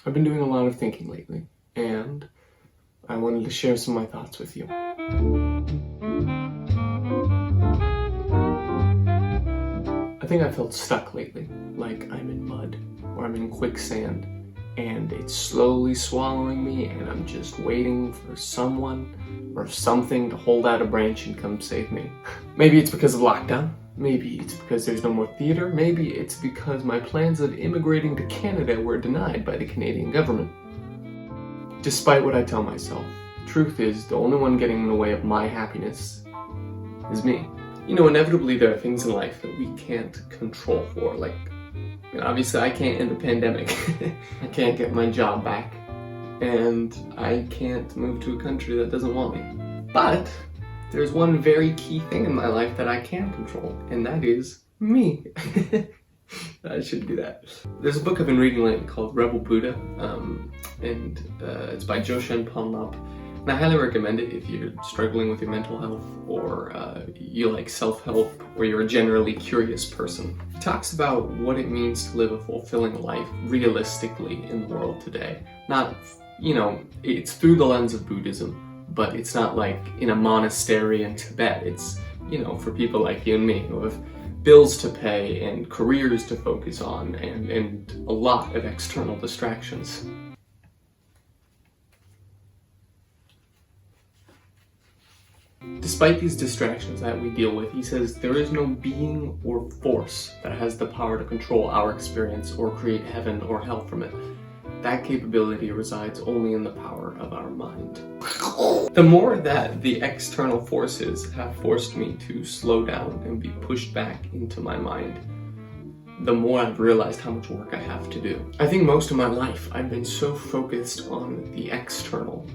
I've been doing a lot of thinking lately, and I wanted to share some of my thoughts with you. I think I felt stuck lately, like I'm in mud, or I'm in quicksand, and it's slowly swallowing me, and I'm just waiting for someone or something to hold out a branch and come save me. Maybe it's because of lockdown. Maybe it's because there's no more theater. Maybe it's because my plans of immigrating to Canada were denied by the Canadian government. Despite what I tell myself, truth is the only one getting in the way of my happiness is me. You know, inevitably there are things in life that we can't control for. Like, obviously I can't end the pandemic. I can't get my job back. And I can't move to a country that doesn't want me. But there's one very key thing in my life that I can control, and that is me. I should do that. There's a book I've been reading lately called Rebel Buddha, and it's by Joshen Punlap. And I highly recommend it if you're struggling with your mental health, or you like self-help, or you're a generally curious person. He talks about what it means to live a fulfilling life realistically in the world today. Not, it's through the lens of Buddhism, but it's not like in a monastery in Tibet. It's, for people like you and me who have bills to pay and careers to focus on and a lot of external distractions. Despite these distractions that we deal with, he says there is no being or force that has the power to control our experience or create heaven or hell from it. That capability resides only in the power of our mind. The more that the external forces have forced me to slow down and be pushed back into my mind, the more I've realized how much work I have to do. I think most of my life I've been so focused on the external.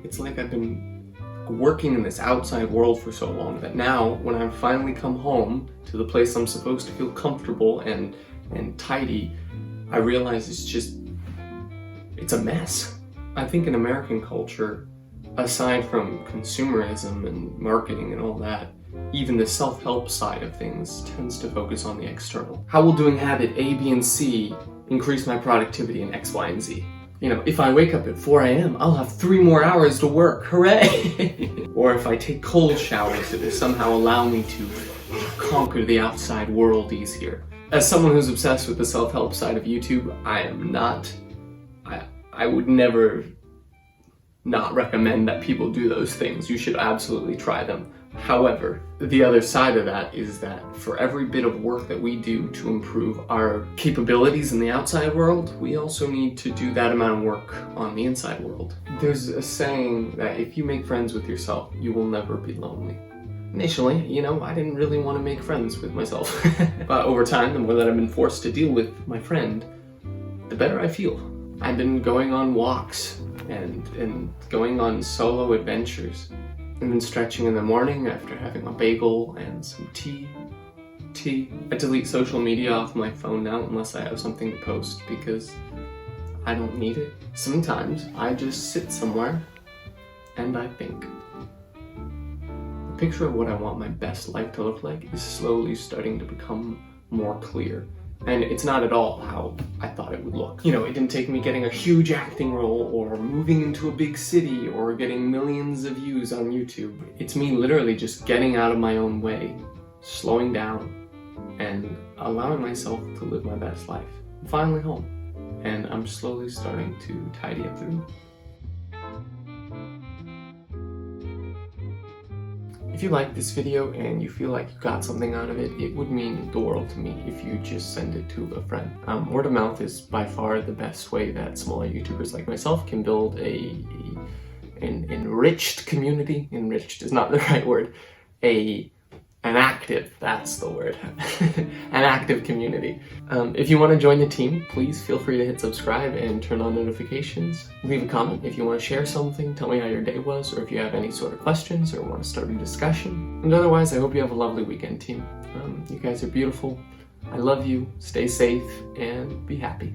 It's like I've been working in this outside world for so long that now when I finally come home to the place I'm supposed to feel comfortable and tidy, I realize it's a mess. I think in American culture, aside from consumerism and marketing and all that, even the self-help side of things tends to focus on the external. How will doing habit A, B, and C increase my productivity in X, Y, and Z? If I wake up at 4 a.m., I'll have 3 more hours to work, hooray! Or if I take cold showers, it will somehow allow me to conquer the outside world easier. As someone who's obsessed with the self-help side of YouTube, I would never not recommend that people do those things. You should absolutely try them. However, the other side of that is that for every bit of work that we do to improve our capabilities in the outside world, we also need to do that amount of work on the inside world. There's a saying that if you make friends with yourself, you will never be lonely. Initially, I didn't really want to make friends with myself. But over time, the more that I've been forced to deal with my friend, the better I feel. I've been going on walks and going on solo adventures, and then stretching in the morning after having a bagel and some tea. I delete social media off my phone now unless I have something to post because I don't need it. Sometimes I just sit somewhere and I think. The picture of what I want my best life to look like is slowly starting to become more clear. And it's not at all how I thought it would look. It didn't take me getting a huge acting role or moving into a big city or getting millions of views on YouTube. It's me literally just getting out of my own way, slowing down, and allowing myself to live my best life. I'm finally home, and I'm slowly starting to tidy up the room. If you like this video and you feel like you got something out of it, it would mean the world to me if you just send it to a friend. Word of mouth is by far the best way that smaller YouTubers like myself can build an enriched community. Enriched is not the right word. An active, that's the word. An active community. If you want to join the team, please feel free to hit subscribe and turn on notifications. Leave a comment if you want to share something, tell me how your day was, or if you have any sort of questions or want to start a discussion. And otherwise, I hope you have a lovely weekend, team. You guys are beautiful. I love you. Stay safe and be happy.